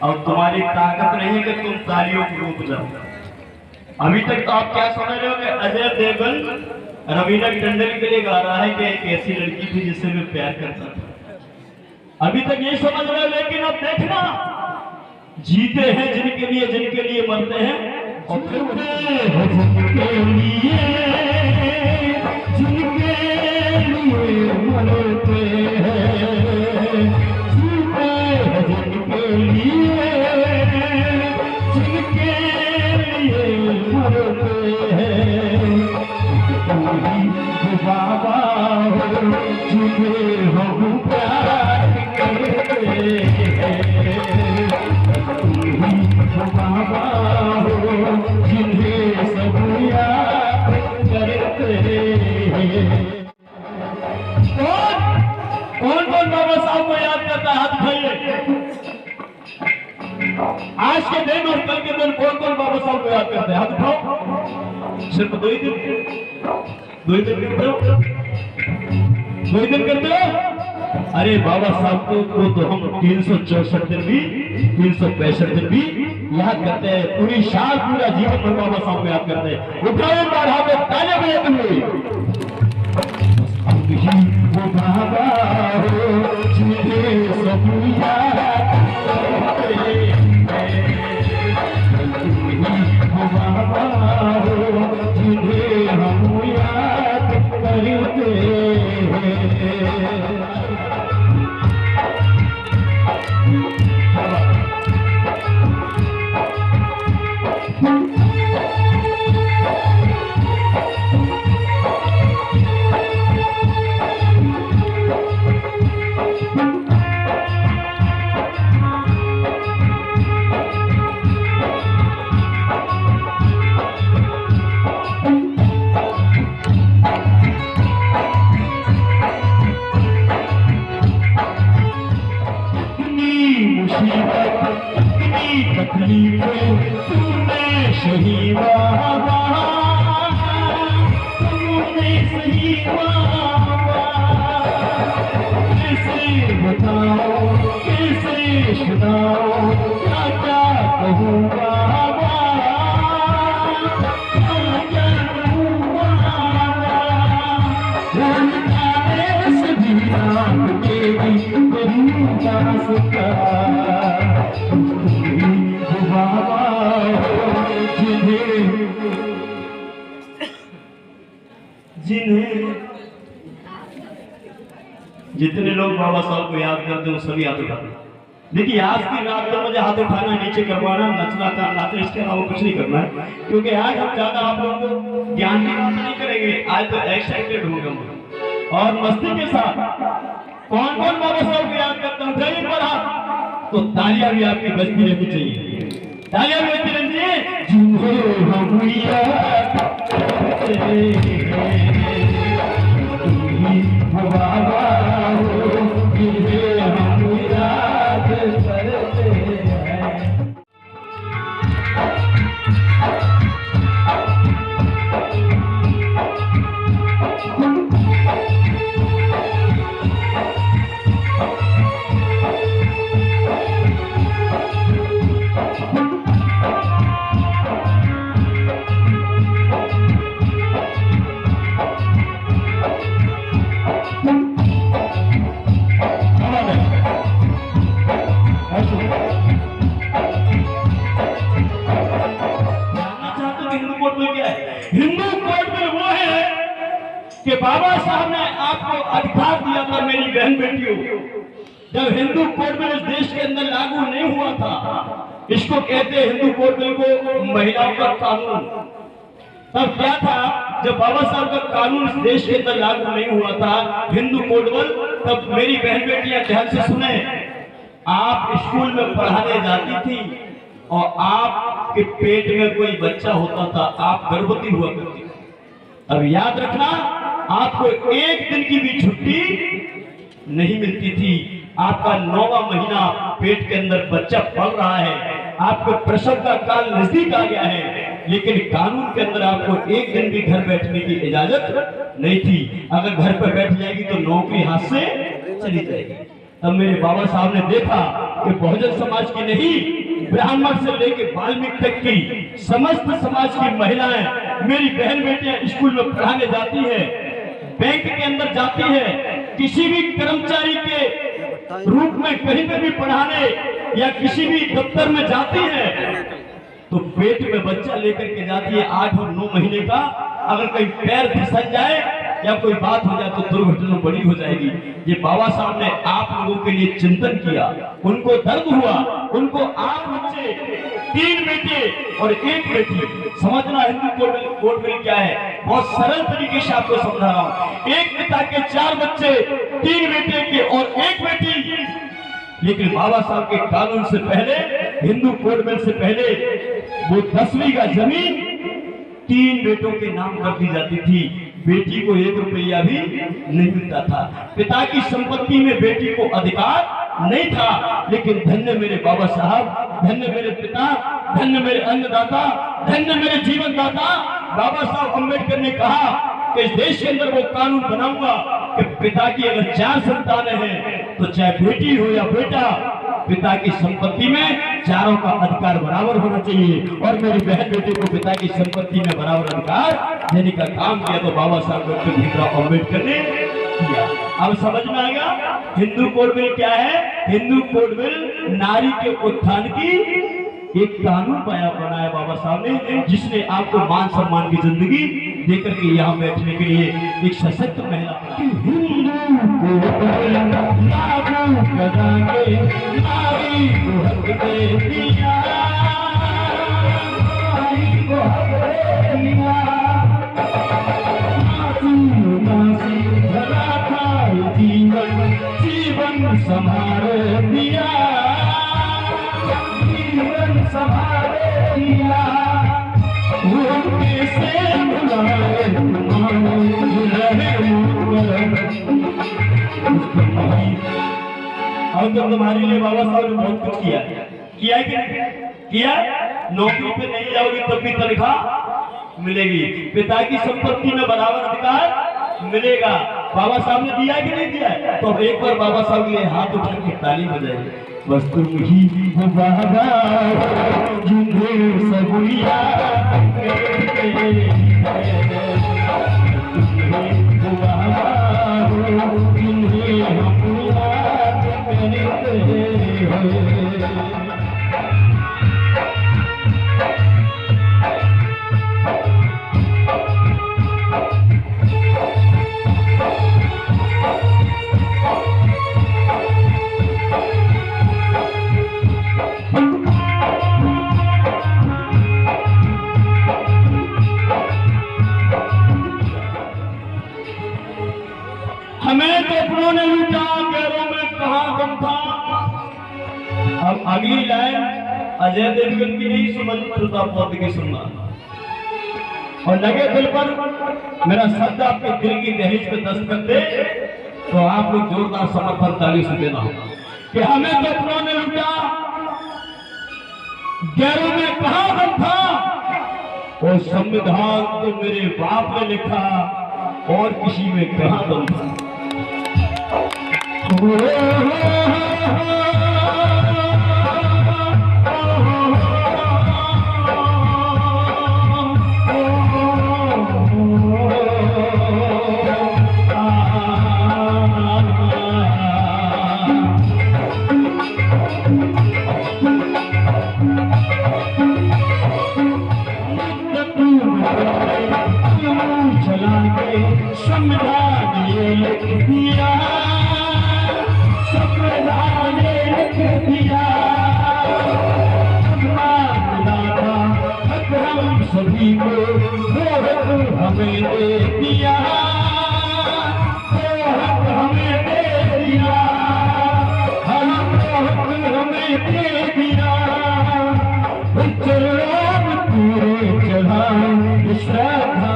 अब तुम्हारी ताकत नहीं है कि तुम तालियों को रोक जाओ। अभी तक तो आप क्या समझ रहे हो कि अजय देवगन रवीना टंडन के लिए गा रहा है कि एक ऐसी लड़की थी जिससे मैं प्यार करता था। अभी तक ये समझ रहे हो, लेकिन अब देखना, जीते हैं जिनके लिए मरते हैं, और फिर जिनके लिए मरते हैं, जीते हैं जिनके लिए मरते हैं। बाबा हो जिन्हें हम प्यार करते हैं, बाबा हो जिन्हें सब याद करते हैं। कौन बाबा साहब को याद करता है? हाथ उठाइए। आज के दिन और कल के दिन कौन बाबा साहब को याद करते हैं? हाथ उठाओ। सिर्फ दो ही दिन करते हो? अरे बाबा साहब को तो हम 364 दिन भी 365 दिन भी याद करते हैं। पूरी साल पूरा जीवन भर बाबा साहब को याद करते हैं। उठाओ एक बार हाथ में तालियां बजाते हुए। वो बाबा हो जिन्हें सब याद करते हैं, वो बाबा हो जिन्हें हम याद करते हैं। तकलीफें तुमने सही कैसे बताओ, कैसे सुनाओ, क्या क्या कहूँ बाबा, क्या कहूँ बाबा। सभी रात तेरी सकता बाबा जिन्हें जितने लोग बाबा साहब को याद करते हैं सभी हाथ उठाते हैं। देखिए आज की रात में मुझे हाथ उठाना, नीचे करवाना, नचना नाचना, इसके अलावा कुछ नहीं करना है, क्योंकि आज हम ज्यादा आप लोगों को ज्ञान की बात नहीं करेंगे। आज तो एक्साइटेड हो गए और मस्ती के साथ कौन बाबा साहब को याद करता हूँ उठाइए पर हाथ, तो तालियां भी आपकी बजती रहनी चाहिए। तालियां भी बजती रहनी चाहिए। जिन्हें हम याद करते हैं, बाबा हो जिन्हें हम याद करते हैं। हिंदू कोड में वो है कि बाबा साहब ने आपको अधिकार दिया था मेरी बहन बेटियों जब हिंदू कोड बिल इस देश के अंदर लागू नहीं हुआ था, इसको कहते हैं हिंदू कोड बिल को महिलाओं का कानून। तब क्या था, जब बाबा साहब का कानून इस देश के अंदर लागू नहीं हुआ था, हिंदू कोड बिल, तब मेरी बहन बेटियां ध्यान से सुने, आप स्कूल में पढ़ाने जाती थी और आपके पेट में कोई बच्चा होता था, आप गर्भवती हुआ करती थी। अब याद रखना, आपको एक दिन की भी छुट्टी नहीं मिलती थी। आपका 9वां महीना पेट के अंदर बच्चा पल रहा है, आपको प्रसव का काल नजदीक आ गया है, लेकिन कानून के अंदर आपको एक दिन भी घर बैठने की इजाजत नहीं थी। अगर घर पर बैठ जाएगी तो नौकरी हाथ से चली जाएगी। तब मेरे बाबा साहब ने देखा कि बहुजन समाज की नहीं, ब्राह्मण से लेकर वाल्मीकि तक की समस्त समाज की महिलाएं, मेरी बहन बेटियां स्कूल में पढ़ाने जाती है, बैंक के अंदर जाती है, किसी भी कर्मचारी के रूप में कहीं पर भी पढ़ाने या किसी भी दफ्तर में जाती है, तो पेट में बच्चा लेकर के जाती है 8 और 9 महीने का। अगर कहीं पैर फिसल जाए या कोई बात हो जाए तो दुर्घटना बड़ी हो जाएगी। ये बाबा साहब ने आप लोगों के लिए चिंतन किया, उनको दर्द हुआ, उनको आप बच्चे, 3 बेटे और 1 बेटी, समझना हिंदू कोड बिल क्या है, बहुत सरल तरीके से आपको समझा रहा हूं। एक पिता के 4 बच्चे, 3 बेटे के और 1 बेटी। लेकिन बाबा साहब के कानून से पहले, हिंदू कोड बिल से पहले, वो 10वीं का जमीन 3 बेटों के नाम कर दी जाती थी। बेटी को 1 रुपया भी नहीं मिलता था। पिता की संपत्ति में बेटी को अधिकार नहीं था। लेकिन धन्य मेरे बाबा साहब, धन्य मेरे पिता, धन्य मेरे अन्नदाता, धन्य मेरे जीवन दाता बाबा साहब अम्बेडकर ने कहा कि इस देश के अंदर वो कानून बनाऊंगा कि पिता की अगर 4 संतानें हैं तो चाहे बेटी हो या बेटा, पिता की संपत्ति में चारों का अधिकार बराबर होना चाहिए। और मेरी बहन बेटी को पिता की संपत्ति में बराबर अधिकार देने का काम किया तो बाबा साहब डॉक्टर भीमराव अम्बेडकर ने किया। अब समझ में आएगा हिंदू कोड बिल क्या है। हिंदू कोड बिल नारी के उत्थान की एक कानून बनाया बाबा साहब ने, जिसने आपको मान सम्मान की जिंदगी देकर के यहाँ बैठने के लिए एक सशक्त महिला जीवन संभाल दिया, जीवन संभाल दिया, अब तो तुम्हारे लिए बाबा साहब ने बहुत कुछ किया है कि नहीं किया। नौकरी पे नहीं जाओगी तब भी तनख्वाह मिलेगी, पिता की संपत्ति में बराबर अधिकार मिलेगा। बाबा साहब ने दिया कि नहीं दिया? तो एक बार बाबा साहब के लिए हाथ उठा के ताली बजाइए। बस तुम ही वादा हमें तो अपनों ने लूटा, गैरों में कहां गम था। अब अगली लाइन अजय देवगन की नहीं समझ प्रताप की सुनना और लगे दिल पर मेरा शब्द आपके दिल की दहलीज पे दस्तक दे तो आप लोग जोरदार समर्थन ताली से देना होगा कि हमें तो अपनों ने लूटा, गैरों में कहां गम था। और संविधान तो मेरे बाप ने लिखा और किसी में कहां दम था। संविधान ये लिख दिया, सब दिया, हम सभी को हमें दे दिया, हमें दे दिया, हमें दे दिया, चलो पूरे चढ़ा श्रद्धा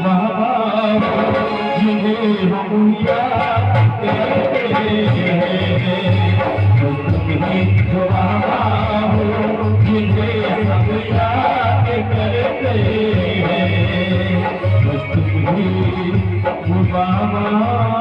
बाबा जिन्हें हम याद करते हैं, बाबा जिन्हें हम याद करते हैं, बाबा